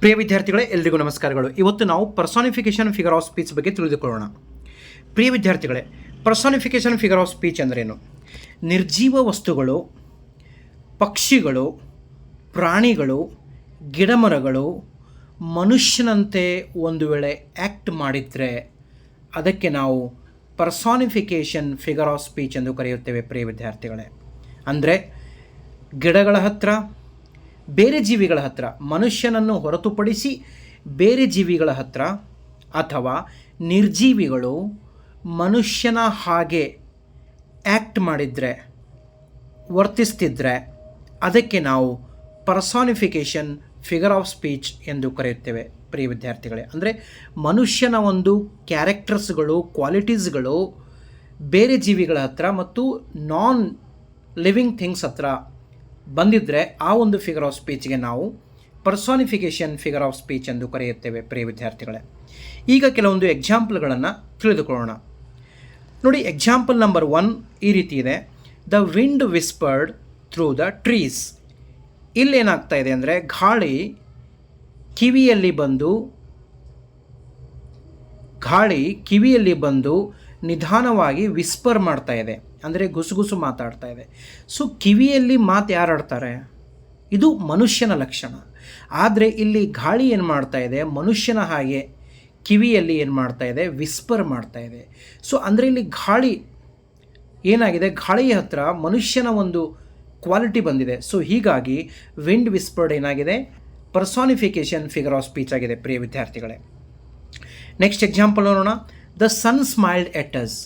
ಪ್ರಿಯ ವಿದ್ಯಾರ್ಥಿಗಳೇ, ಎಲ್ರಿಗೂ ನಮಸ್ಕಾರಗಳು. ಇವತ್ತು ನಾವು ಪರ್ಸಾನಿಫಿಕೇಷನ್ ಫಿಗರ್ ಆಫ್ ಸ್ಪೀಚ್ ಬಗ್ಗೆ ತಿಳಿದುಕೊಳ್ಳೋಣ. ಪ್ರಿಯ ವಿದ್ಯಾರ್ಥಿಗಳೇ, ಪರ್ಸಾನಿಫಿಕೇಷನ್ ಫಿಗರ್ ಆಫ್ ಸ್ಪೀಚ್ ಅಂದ್ರೇನು? ನಿರ್ಜೀವ ವಸ್ತುಗಳು, ಪಕ್ಷಿಗಳು, ಪ್ರಾಣಿಗಳು, ಗಿಡಮರಗಳು ಮನುಷ್ಯನಂತೆ ಒಂದು ವೇಳೆ ಆ್ಯಕ್ಟ್ ಮಾಡಿದರೆ ಅದಕ್ಕೆ ನಾವು ಪರ್ಸಾನಿಫಿಕೇಷನ್ ಫಿಗರ್ ಆಫ್ ಸ್ಪೀಚ್ ಎಂದು ಕರೆಯುತ್ತೇವೆ. ಪ್ರಿಯ ವಿದ್ಯಾರ್ಥಿಗಳೇ, ಅಂದರೆ ಗಿಡಗಳ ಹತ್ರ, ಬೇರೆ ಜೀವಿಗಳ ಹತ್ರ, ಮನುಷ್ಯನನ್ನು ಹೊರತುಪಡಿಸಿ ಬೇರೆ ಜೀವಿಗಳ ಹತ್ರ ಅಥವಾ ನಿರ್ಜೀವಿಗಳು ಮನುಷ್ಯನ ಹಾಗೆ ಆ್ಯಕ್ಟ್ ಮಾಡಿದರೆ, ವರ್ತಿಸ್ತಿದ್ರೆ ಅದಕ್ಕೆ ನಾವು ಪರ್ಸಾನಿಫಿಕೇಷನ್ ಫಿಗರ್ ಆಫ್ ಸ್ಪೀಚ್ ಎಂದು ಕರೆಯುತ್ತೇವೆ. ಪ್ರಿಯ ವಿದ್ಯಾರ್ಥಿಗಳೇ, ಅಂದರೆ ಮನುಷ್ಯನ ಒಂದು ಕ್ಯಾರೆಕ್ಟರ್ಸ್ಗಳು, ಕ್ವಾಲಿಟೀಸ್ಗಳು ಬೇರೆ ಜೀವಿಗಳ ಹತ್ರ ಮತ್ತು ನಾನ್ ಲಿವಿಂಗ್ ಥಿಂಗ್ಸ್ ಹತ್ರ ಬಂದಿದ್ದರೆ ಆ ಒಂದು ಫಿಗರ್ ಆಫ್ ಸ್ಪೀಚ್ಗೆ ನಾವು ಪರ್ಸಾನಿಫಿಕೇಷನ್ ಫಿಗರ್ ಆಫ್ ಸ್ಪೀಚ್ ಎಂದು ಕರೆಯುತ್ತೇವೆ. ಪ್ರಿಯ ವಿದ್ಯಾರ್ಥಿಗಳೇ, ಈಗ ಕೆಲವೊಂದು ಎಕ್ಸಾಂಪಲ್ಗಳನ್ನು ತಿಳಿದುಕೊಳ್ಳೋಣ. ನೋಡಿ, ಎಕ್ಸಾಂಪಲ್ ನಂಬರ್ 1 ಈ ರೀತಿ ಇದೆ. The wind whispered through the trees. ಇಲ್ಲೇನಾಗ್ತಾ ಇದೆ ಅಂದರೆ, ಗಾಳಿ ಕಿವಿಯಲ್ಲಿ ಬಂದು ನಿಧಾನವಾಗಿ ವಿಸ್ಪರ್ ಮಾಡ್ತಾ ಇದೆ, ಅಂದರೆ ಗುಸುಗುಸು ಮಾತಾಡ್ತಾ ಇದೆ. ಸೊ ಕಿವಿಯಲ್ಲಿ ಮಾತು ಯಾರಾಡ್ತಾರೆ? ಇದು ಮನುಷ್ಯನ ಲಕ್ಷಣ. ಆದರೆ ಇಲ್ಲಿ ಗಾಳಿ ಏನು ಮಾಡ್ತಾ ಇದೆ, ಮನುಷ್ಯನ ಹಾಗೆ ಕಿವಿಯಲ್ಲಿ ಏನು ಮಾಡ್ತಾ ಇದೆ, ವಿಸ್ಪರ್ ಮಾಡ್ತಾ ಇದೆ. ಸೊ ಅಂದರೆ ಇಲ್ಲಿ ಗಾಳಿ ಏನಾಗಿದೆ, ಗಾಳಿಯ ಹತ್ರ ಮನುಷ್ಯನ ಒಂದು ಕ್ವಾಲಿಟಿ ಬಂದಿದೆ. ಸೊ ಹೀಗಾಗಿ ವಿಂಡ್ ವಿಸ್ಪರ್ಡ್ ಏನಾಗಿದೆ, ಪರ್ಸಾನಿಫಿಕೇಷನ್ ಫಿಗರ್ ಆಫ್ ಸ್ಪೀಚ್ ಆಗಿದೆ. ಪ್ರಿಯ ವಿದ್ಯಾರ್ಥಿಗಳೇ, ನೆಕ್ಸ್ಟ್ ಎಕ್ಸಾಂಪಲ್ ನೋಡೋಣ. The sun smiled at us.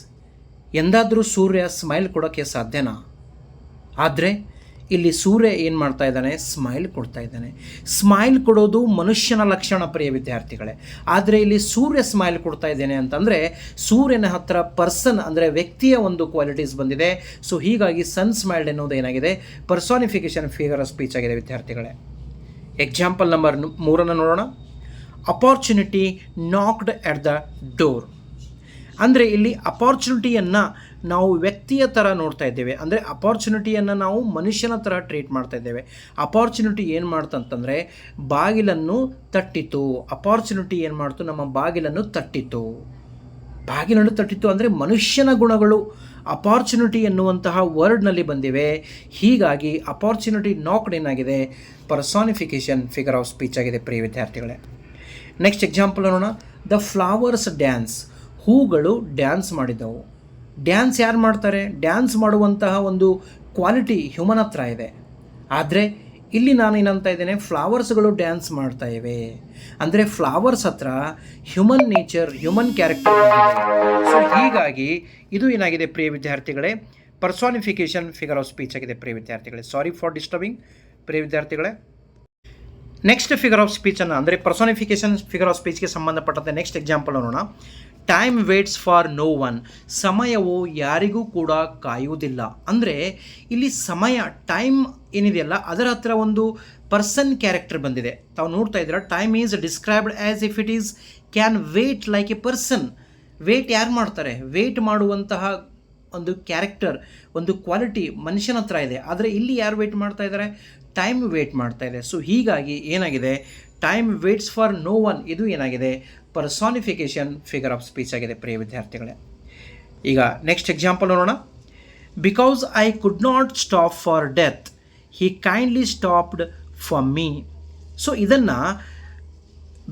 ಎಂದಾದರೂ ಸೂರ್ಯ ಸ್ಮೈಲ್ ಕೊಡೋಕ್ಕೆ ಸಾಧ್ಯನಾ? ಆದರೆ ಇಲ್ಲಿ ಸೂರ್ಯ ಏನು ಮಾಡ್ತಾ ಇದ್ದಾನೆ, ಸ್ಮೈಲ್ ಕೊಡ್ತಾ ಇದ್ದಾನೆ. ಸ್ಮೈಲ್ ಕೊಡೋದು ಮನುಷ್ಯನ ಲಕ್ಷಣ. ಪ್ರಿಯ ವಿದ್ಯಾರ್ಥಿಗಳೇ, ಆದರೆ ಇಲ್ಲಿ ಸೂರ್ಯ ಸ್ಮೈಲ್ ಕೊಡ್ತಾ ಇದ್ದೇನೆ ಅಂತಂದರೆ ಸೂರ್ಯನ ಹತ್ರ ಪರ್ಸನ್ ಅಂದರೆ ವ್ಯಕ್ತಿಯ ಒಂದು ಕ್ವಾಲಿಟೀಸ್ ಬಂದಿದೆ. ಸೊ ಹೀಗಾಗಿ ಸನ್ ಸ್ಮೈಲ್ಡ್ ಎನ್ನುವುದು ಏನಾಗಿದೆ, ಪರ್ಸಾನಿಫಿಕೇಷನ್ ಫಿಗರ್ ಆಫ್ ಸ್ಪೀಚ್ ಆಗಿದೆ. ವಿದ್ಯಾರ್ಥಿಗಳೇ, ಎಕ್ಸಾಂಪಲ್ ನಂಬರ್ 3 ನೋಡೋಣ. Opportunity knocked at the door. ಅಂದರೆ ಇಲ್ಲಿ ಅಪಾರ್ಚುನಿಟಿಯನ್ನು ನಾವು ವ್ಯಕ್ತಿಯ ಥರ ನೋಡ್ತಾ ಇದ್ದೇವೆ, ಅಂದರೆ ಅಪಾರ್ಚುನಿಟಿಯನ್ನು ನಾವು ಮನುಷ್ಯನ ಥರ ಟ್ರೀಟ್ ಮಾಡ್ತಾ ಇದ್ದೇವೆ. ಅಪಾರ್ಚುನಿಟಿ ಏನು ಮಾಡ್ತಂತಂದರೆ ಬಾಗಿಲನ್ನು ತಟ್ಟಿತು. ಅಪಾರ್ಚುನಿಟಿ ಏನು ಮಾಡ್ತು, ನಮ್ಮ ಬಾಗಿಲನ್ನು ತಟ್ಟಿತು ಅಂದರೆ ಮನುಷ್ಯನ ಗುಣಗಳು ಅಪಾರ್ಚುನಿಟಿ ಎನ್ನುವಂತಹ ವರ್ಡ್ನಲ್ಲಿ ಬಂದಿವೆ. ಹೀಗಾಗಿ ಅಪಾರ್ಚುನಿಟಿ ನಾಕ್ಡ್ ಏನಾಗಿದೆ, ಪರ್ಸಾನಿಫಿಕೇಷನ್ ಫಿಗರ್ ಆಫ್ ಸ್ಪೀಚ್ ಆಗಿದೆ. ಪ್ರಿಯ ವಿದ್ಯಾರ್ಥಿಗಳೇ, ನೆಕ್ಸ್ಟ್ ಎಕ್ಸಾಂಪಲ್ ನೋಡೋಣ. The flowers dance. ಹೂಗಳು ಡ್ಯಾನ್ಸ್ ಮಾಡಿದವು. ಡ್ಯಾನ್ಸ್ ಯಾರು ಮಾಡ್ತಾರೆ? ಡ್ಯಾನ್ಸ್ ಮಾಡುವಂತಹ ಒಂದು ಕ್ವಾಲಿಟಿ ಹ್ಯೂಮನ್ ಹತ್ರ ಇದೆ. ಆದರೆ ಇಲ್ಲಿ ನಾನು ಏನಂತ ಇದ್ದೇನೆ, ಫ್ಲವರ್ಸ್ಗಳು ಡ್ಯಾನ್ಸ್ ಮಾಡ್ತಾ ಇವೆ. ಅಂದರೆ ಫ್ಲವರ್ಸ್ ಹತ್ರ human nature, human character. So ಹೀಗಾಗಿ ಇದು ಏನಾಗಿದೆ ಪ್ರಿಯ ವಿದ್ಯಾರ್ಥಿಗಳೇ, ಪರ್ಸಾನಿಫಿಕೇಷನ್ ಫಿಗರ್ ಆಫ್ ಸ್ಪೀಚ್ ಆಗಿದೆ. ಪ್ರಿಯ ವಿದ್ಯಾರ್ಥಿಗಳೇ, ಸಾರಿ ಫಾರ್ ಡಿಸ್ಟರ್ಬಿಂಗ್. ಪ್ರಿಯ ವಿದ್ಯಾರ್ಥಿಗಳೇ, ನೆಕ್ಸ್ಟ್ ಫಿಗರ್ ಆಫ್ ಸ್ಪೀಚನ್ನು ಅಂದರೆ ಪರ್ಸಾನಿಫಿಕೇಷನ್ ಫಿಗರ್ ಆಫ್ ಸ್ಪೀಚ್ಗೆ ಸಂಬಂಧಪಟ್ಟಂತೆ ನೆಕ್ಸ್ಟ್ ಎಕ್ಸಾಂಪಲ್ ನೋಡೋಣ. Time waits for no one. ಸಮಯವು ಯಾರಿಗೂ ಕೂಡ ಕಾಯುವುದಿಲ್ಲ. ಅಂದರೆ ಇಲ್ಲಿ ಸಮಯ, ಟೈಮ್ ಏನಿದೆಯಲ್ಲ ಅದರ ಹತ್ರ ಒಂದು ಪರ್ಸನ್ ಕ್ಯಾರೆಕ್ಟರ್ ಬಂದಿದೆ. ತಾವು ನೋಡ್ತಾ ಇದ್ದೀರಾ, time is described as if it is can wait like a person. Wait ಯಾರು ಮಾಡ್ತಾರೆ? ವೇಟ್ ಮಾಡುವಂತಹ ಒಂದು ಕ್ಯಾರೆಕ್ಟರ್, ಒಂದು ಕ್ವಾಲಿಟಿ ಮನುಷ್ಯನ ಹತ್ರ ಇದೆ. ಆದರೆ ಇಲ್ಲಿ ಯಾರು ವೇಟ್ ಮಾಡ್ತಾ ಇದ್ದಾರೆ? ಟೈಮ್ ವೇಟ್ ಮಾಡ್ತಾ ಇದೆ. ಸೊ ಹೀಗಾಗಿ ಏನಾಗಿದೆ, time waits for no one ಇದು ಏನಾಗಿದೆ, ಪರ್ಸಾನಿಫಿಕೇಷನ್ ಫಿಗರ್ ಆಫ್ ಸ್ಪೀಚ್ ಆಗಿದೆ. ಪ್ರಿಯ ವಿದ್ಯಾರ್ಥಿಗಳೇ, ಈಗ ನೆಕ್ಸ್ಟ್ ಎಕ್ಸಾಂಪಲ್ ನೋಡೋಣ. Because I could not stop for death, he kindly stopped for me. So ಇದನ್ನು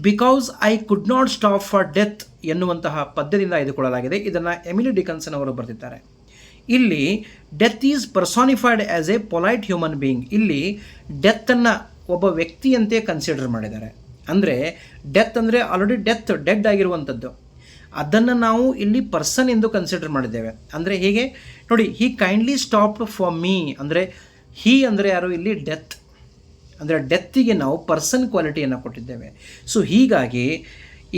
because I could not stop for death ಎನ್ನುವಂತಹ ಪದ್ಯದಿಂದ ಆಯ್ದುಕೊಳ್ಳಲಾಗಿದೆ. ಇದನ್ನು ಎಮಿಲಿ ಡಿಕನ್ಸನ್ ಅವರು ಬರೆದಿದ್ದಾರೆ. ಇಲ್ಲಿ death is personified as a polite human being. ಇಲ್ಲಿ ಡೆತ್ತನ್ನು ಒಬ್ಬ ವ್ಯಕ್ತಿಯಂತೆ ಕನ್ಸಿಡರ್ ಮಾಡಿದ್ದಾರೆ. ಅಂದರೆ ಡೆತ್ ಅಂದರೆ ಆಲ್ರೆಡಿ ಡೆಡ್ ಆಗಿರುವಂಥದ್ದು, ಅದನ್ನು ನಾವು ಇಲ್ಲಿ ಪರ್ಸನ್ ಎಂದು ಕನ್ಸಿಡರ್ ಮಾಡಿದ್ದೇವೆ. ಅಂದರೆ ಹೀಗೆ ನೋಡಿ, ಹಿ ಕೈಂಡ್ಲಿ ಸ್ಟಾಪ್ಡ್ ಫಾರ್ ಮೀ ಅಂದರೆ ಹಿ ಅಂದರೆ ಯಾರು, ಇಲ್ಲಿ ಡೆತ್ ಅಂದರೆ ಡೆತ್ತಿಗೆ ನಾವು ಪರ್ಸನ್ ಕ್ವಾಲಿಟಿಯನ್ನು ಕೊಟ್ಟಿದ್ದೇವೆ. ಸೊ ಹೀಗಾಗಿ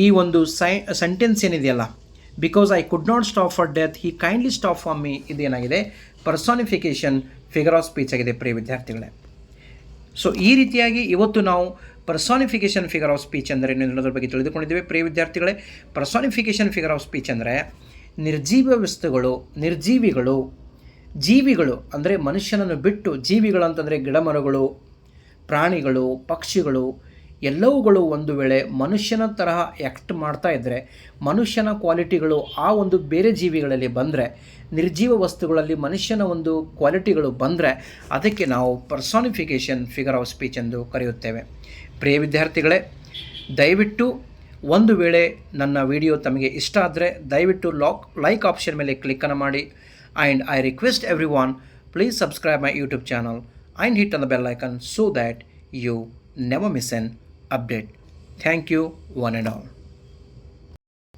ಈ ಒಂದು ಸೆಂಟೆನ್ಸ್ ಏನಿದೆಯಲ್ಲ, because I could not stop for death, he kindly stop for me, ಇದೇನಾಗಿದೆ, ಪರ್ಸಾನಿಫಿಕೇಷನ್ ಫಿಗರ್ ಆಫ್ ಸ್ಪೀಚ್ ಆಗಿದೆ. ಪ್ರಿಯ ವಿದ್ಯಾರ್ಥಿಗಳೇ, ಸೊ ಈ ರೀತಿಯಾಗಿ ಇವತ್ತು ನಾವು ಪರ್ಸಾನಿಫಿಕೇಷನ್ ಫಿಗರ್ ಆಫ್ ಸ್ಪೀಚ್ ಅಂದರೆ ಅನ್ನೋದ್ರ ಬಗ್ಗೆ ತಿಳಿದುಕೊಂಡಿದ್ದೇವೆ. ಪ್ರಿಯ ವಿದ್ಯಾರ್ಥಿಗಳೇ, ಪರ್ಸಾನಿಫಿಕೇಷನ್ ಫಿಗರ್ ಆಫ್ ಸ್ಪೀಚ್ ಅಂದರೆ ನಿರ್ಜೀವ ವಸ್ತುಗಳು, ಜೀವಿಗಳು ಅಂದರೆ ಮನುಷ್ಯನನ್ನು ಬಿಟ್ಟು ಜೀವಿಗಳು ಅಂತಂದರೆ ಗಿಡಮರಗಳು, ಪ್ರಾಣಿಗಳು, ಪಕ್ಷಿಗಳು ಎಲ್ಲವುಗಳು ಒಂದು ವೇಳೆ ಮನುಷ್ಯನ ತರಹ ಆ್ಯಕ್ಟ್ ಮಾಡ್ತಾ ಇದ್ದರೆ, ಮನುಷ್ಯನ ಕ್ವಾಲಿಟಿಗಳು ಆ ಒಂದು ಬೇರೆ ಜೀವಿಗಳಲ್ಲಿ ಬಂದರೆ, ನಿರ್ಜೀವ ವಸ್ತುಗಳಲ್ಲಿ ಮನುಷ್ಯನ ಒಂದು ಕ್ವಾಲಿಟಿಗಳು ಬಂದರೆ ಅದಕ್ಕೆ ನಾವು ಪರ್ಸಾನಿಫಿಕೇಷನ್ ಫಿಗರ್ ಆಫ್ ಸ್ಪೀಚ್ ಎಂದು ಕರೆಯುತ್ತೇವೆ. ಪ್ರಿಯ ವಿದ್ಯಾರ್ಥಿಗಳೇ, ದಯವಿಟ್ಟು ಒಂದು ವೇಳೆ ನನ್ನ ವಿಡಿಯೋ ತಮಗೆ ಇಷ್ಟ ಆದರೆ ದಯವಿಟ್ಟು ಲೈಕ್ ಆಪ್ಷನ್ ಮೇಲೆ ಕ್ಲಿಕ್ಕನ್ನು ಮಾಡಿ. And I request every one, please subscribe my YouTube channel and hit on the bell icon so that you never miss an update. Thank you one and all.